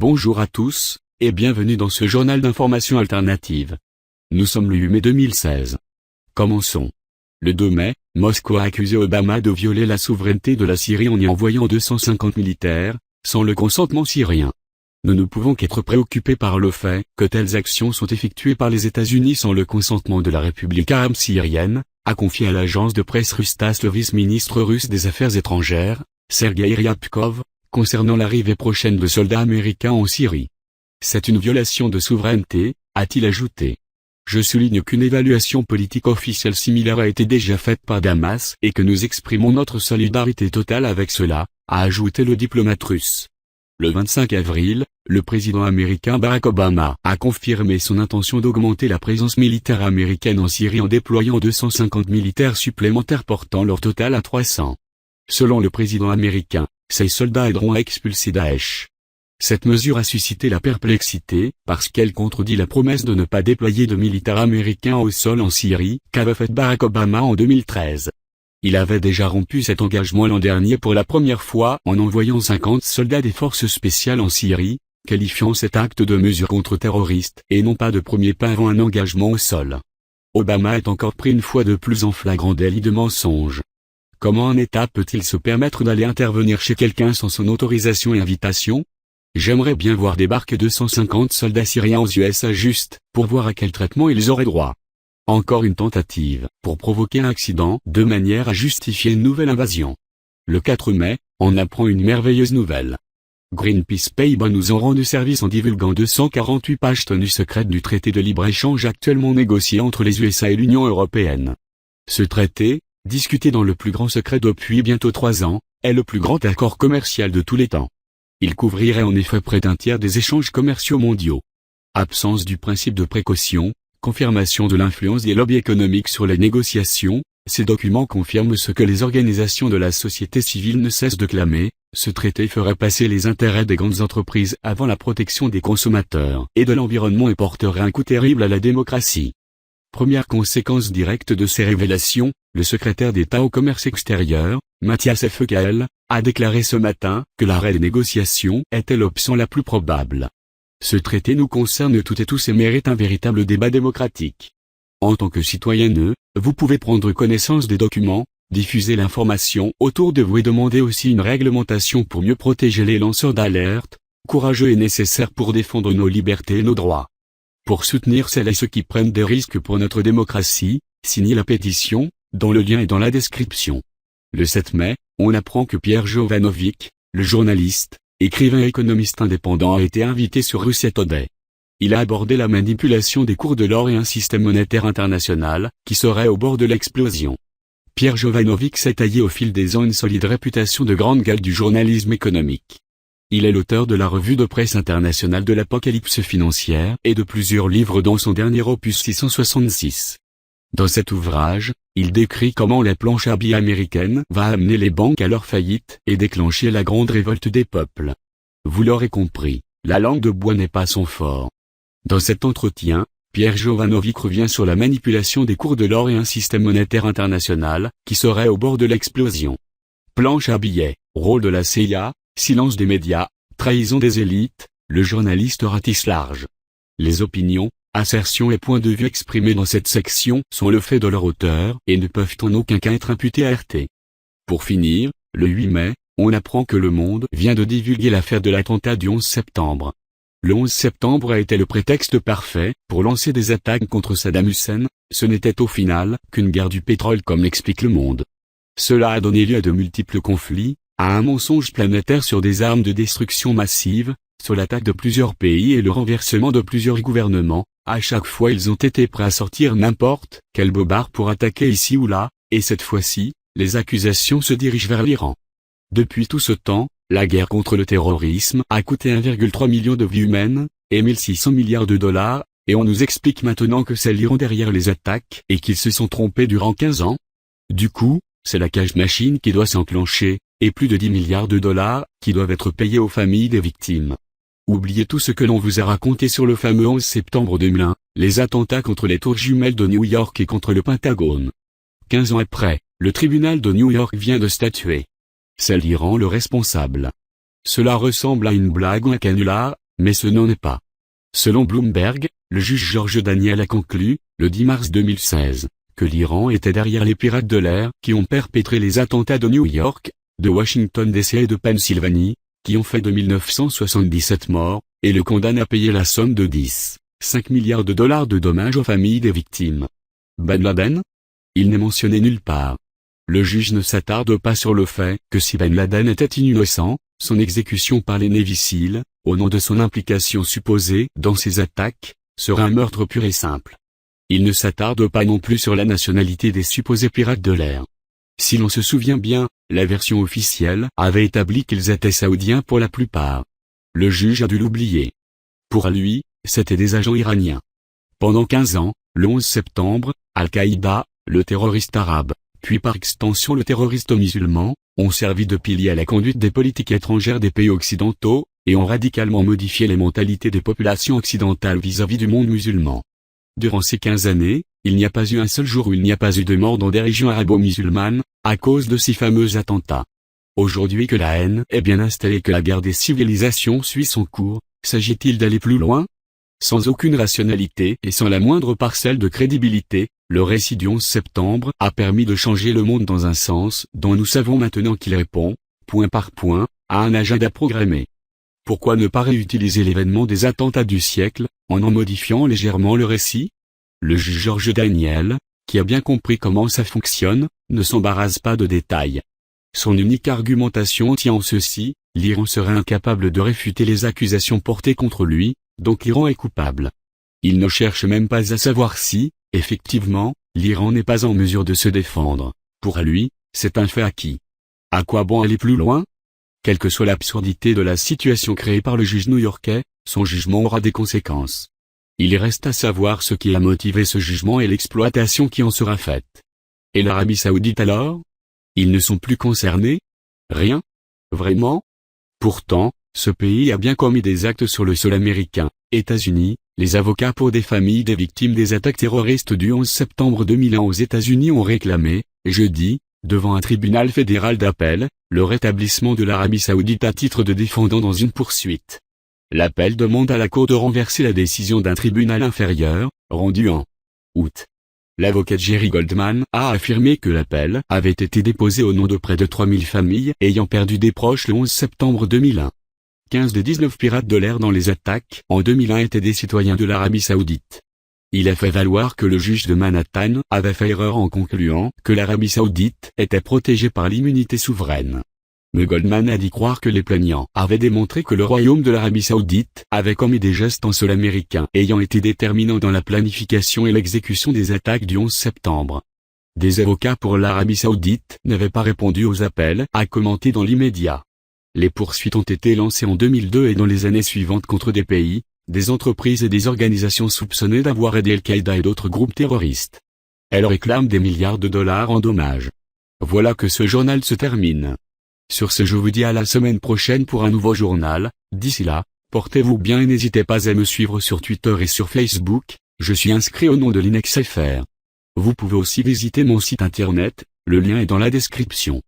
Bonjour à tous, et bienvenue dans ce journal d'information alternative. Nous sommes le 8 mai 2016. Commençons. Le 2 mai, Moscou a accusé Obama de violer la souveraineté de la Syrie en y envoyant 250 militaires, sans le consentement syrien. Nous ne pouvons qu'être préoccupés par le fait que telles actions sont effectuées par les États-Unis sans le consentement de la République arabe syrienne, a confié à l'agence de presse russe TASS le vice-ministre russe des Affaires étrangères, Sergueï Ryabkov, concernant l'arrivée prochaine de soldats américains en Syrie. C'est une violation de souveraineté, a-t-il ajouté. Je souligne qu'une évaluation politique officielle similaire a été déjà faite par Damas et que nous exprimons notre solidarité totale avec cela, a ajouté le diplomate russe. Le 25 avril, le président américain Barack Obama a confirmé son intention d'augmenter la présence militaire américaine en Syrie en déployant 250 militaires supplémentaires portant leur total à 300. Selon le président américain, ces soldats aideront à expulser Daesh. Cette mesure a suscité la perplexité, parce qu'elle contredit la promesse de ne pas déployer de militaires américains au sol en Syrie, qu'avait fait Barack Obama en 2013. Il avait déjà rompu cet engagement l'an dernier pour la première fois en envoyant 50 soldats des forces spéciales en Syrie, qualifiant cet acte de mesure contre-terroriste et non pas de premier pas avant un engagement au sol. Obama est encore pris une fois de plus en flagrant délit de mensonge. Comment un État peut-il se permettre d'aller intervenir chez quelqu'un sans son autorisation et invitation? J'aimerais bien voir débarquer 250 soldats syriens aux USA juste, pour voir à quel traitement ils auraient droit. Encore une tentative, pour provoquer un accident, de manière à justifier une nouvelle invasion. Le 4 mai, on apprend une merveilleuse nouvelle. Greenpeace Pays-Bas nous ont rendu service en divulguant 248 pages tenues secrètes du traité de libre-échange actuellement négocié entre les USA et l'Union européenne. Ce traité, discuté dans le plus grand secret depuis bientôt 3 ans, est le plus grand accord commercial de tous les temps. Il couvrirait en effet près d'un tiers des échanges commerciaux mondiaux. Absence du principe de précaution, confirmation de l'influence des lobbies économiques sur les négociations, ces documents confirment ce que les organisations de la société civile ne cessent de clamer, ce traité ferait passer les intérêts des grandes entreprises avant la protection des consommateurs et de l'environnement et porterait un coup terrible à la démocratie. Première conséquence directe de ces révélations, le secrétaire d'État au commerce extérieur, Matthias Fekl, a déclaré ce matin que l'arrêt des négociations était l'option la plus probable. Ce traité nous concerne toutes et tous et mérite un véritable débat démocratique. En tant que citoyen, vous pouvez prendre connaissance des documents, diffuser l'information autour de vous et demander aussi une réglementation pour mieux protéger les lanceurs d'alerte, courageux et nécessaire pour défendre nos libertés et nos droits. Pour soutenir celles et ceux qui prennent des risques pour notre démocratie, signez la pétition, dont le lien est dans la description. Le 7 mai, on apprend que Pierre Jovanovic, le journaliste, écrivain et économiste indépendant a été invité sur Russia Today. Il a abordé la manipulation des cours de l'or et un système monétaire international, qui serait au bord de l'explosion. Pierre Jovanovic s'est taillé au fil des ans une solide réputation de grande gueule du journalisme économique. Il est l'auteur de la revue de presse internationale de l'apocalypse financière et de plusieurs livres dont son dernier opus 666. Dans cet ouvrage, il décrit comment la planche à billets américaine va amener les banques à leur faillite et déclencher la grande révolte des peuples. Vous l'aurez compris, la langue de bois n'est pas son fort. Dans cet entretien, Pierre Jovanovic revient sur la manipulation des cours de l'or et un système monétaire international, qui serait au bord de l'explosion. Planche à billets, rôle de la CIA, silence des médias, trahison des élites, le journaliste ratisse large. Les opinions, assertions et points de vue exprimés dans cette section sont le fait de leur auteur et ne peuvent en aucun cas être imputés à RT. Pour finir, le 8 mai, on apprend que Le Monde vient de divulguer l'affaire de l'attentat du 11 septembre. Le 11 septembre a été le prétexte parfait pour lancer des attaques contre Saddam Hussein, ce n'était au final qu'une guerre du pétrole comme l'explique Le Monde. Cela a donné lieu à de multiples conflits, à un mensonge planétaire sur des armes de destruction massive, sur l'attaque de plusieurs pays et le renversement de plusieurs gouvernements. À chaque fois ils ont été prêts à sortir n'importe quel bobard pour attaquer ici ou là, et cette fois-ci, les accusations se dirigent vers l'Iran. Depuis tout ce temps, la guerre contre le terrorisme a coûté 1,3 million de vies humaines, et 1600 milliards de dollars, et on nous explique maintenant que c'est l'Iran derrière les attaques et qu'ils se sont trompés durant 15 ans. Du coup, c'est la cash machine qui doit s'enclencher, et plus de 10 milliards de dollars qui doivent être payés aux familles des victimes. Oubliez tout ce que l'on vous a raconté sur le fameux 11 septembre 2001, les attentats contre les tours jumelles de New York et contre le Pentagone. 15 ans après, le tribunal de New York vient de statuer. C'est l'Iran le responsable. Cela ressemble à une blague ou un canular, mais ce n'en est pas. Selon Bloomberg, le juge George Daniel a conclu, le 10 mars 2016, que l'Iran était derrière les pirates de l'air qui ont perpétré les attentats de New York, de Washington DC et de Pennsylvanie, qui ont fait de 1977 morts, et le condamne à payer la somme de 10,5 milliards de dollars de dommages aux familles des victimes. Ben Laden? Il n'est mentionné nulle part. Le juge ne s'attarde pas sur le fait que si Ben Laden était innocent, son exécution par les Navy Seals, au nom de son implication supposée dans ces attaques, serait un meurtre pur et simple. Il ne s'attarde pas non plus sur la nationalité des supposés pirates de l'air. Si l'on se souvient bien, la version officielle avait établi qu'ils étaient saoudiens pour la plupart. Le juge a dû l'oublier. Pour lui, c'étaient des agents iraniens. Pendant 15 ans, le 11 septembre, Al-Qaïda, le terroriste arabe, puis par extension le terroriste musulman, ont servi de pilier à la conduite des politiques étrangères des pays occidentaux, et ont radicalement modifié les mentalités des populations occidentales vis-à-vis du monde musulman. Durant ces 15 années, il n'y a pas eu un seul jour où il n'y a pas eu de mort dans des régions arabo-musulmanes, à cause de ces fameux attentats. Aujourd'hui que la haine est bien installée et que la guerre des civilisations suit son cours, s'agit-il d'aller plus loin? Sans aucune rationalité et sans la moindre parcelle de crédibilité, le récit du 11 septembre a permis de changer le monde dans un sens dont nous savons maintenant qu'il répond, point par point, à un agenda programmé. Pourquoi ne pas réutiliser l'événement des attentats du siècle, en modifiant légèrement le récit? Le juge George Daniel, qui a bien compris comment ça fonctionne, ne s'embarrasse pas de détails. Son unique argumentation tient en ceci, l'Iran serait incapable de réfuter les accusations portées contre lui, donc l'Iran est coupable. Il ne cherche même pas à savoir si, effectivement, l'Iran n'est pas en mesure de se défendre. Pour lui, c'est un fait acquis. À quoi bon aller plus loin? Quelle que soit l'absurdité de la situation créée par le juge new-yorkais, son jugement aura des conséquences. Il reste à savoir ce qui a motivé ce jugement et l'exploitation qui en sera faite. Et l'Arabie Saoudite alors? Ils ne sont plus concernés? Rien? Vraiment? Pourtant, ce pays a bien commis des actes sur le sol américain. États-Unis, les avocats pour des familles des victimes des attaques terroristes du 11 septembre 2001 aux États-Unis ont réclamé, jeudi, devant un tribunal fédéral d'appel, le rétablissement de l'Arabie Saoudite à titre de défendant dans une poursuite. L'appel demande à la Cour de renverser la décision d'un tribunal inférieur, rendue en août. L'avocat Jerry Goldman a affirmé que l'appel avait été déposé au nom de près de 3000 familles ayant perdu des proches le 11 septembre 2001. 15 des 19 pirates de l'air dans les attaques en 2001 étaient des citoyens de l'Arabie Saoudite. Il a fait valoir que le juge de Manhattan avait fait erreur en concluant que l'Arabie Saoudite était protégée par l'immunité souveraine. Mais Goldman a dit croire que les plaignants avaient démontré que le royaume de l'Arabie Saoudite avait commis des gestes en sol américain ayant été déterminants dans la planification et l'exécution des attaques du 11 septembre. Des avocats pour l'Arabie Saoudite n'avaient pas répondu aux appels à commenter dans l'immédiat. Les poursuites ont été lancées en 2002 et dans les années suivantes contre des pays, des entreprises et des organisations soupçonnées d'avoir aidé Al-Qaïda et d'autres groupes terroristes. Elles réclament des milliards de dollars en dommages. Voilà que ce journal se termine. Sur ce, je vous dis à la semaine prochaine pour un nouveau journal. D'ici là, portez-vous bien et n'hésitez pas à me suivre sur Twitter et sur Facebook, je suis inscrit au nom de Linux FR. Vous pouvez aussi visiter mon site internet, le lien est dans la description.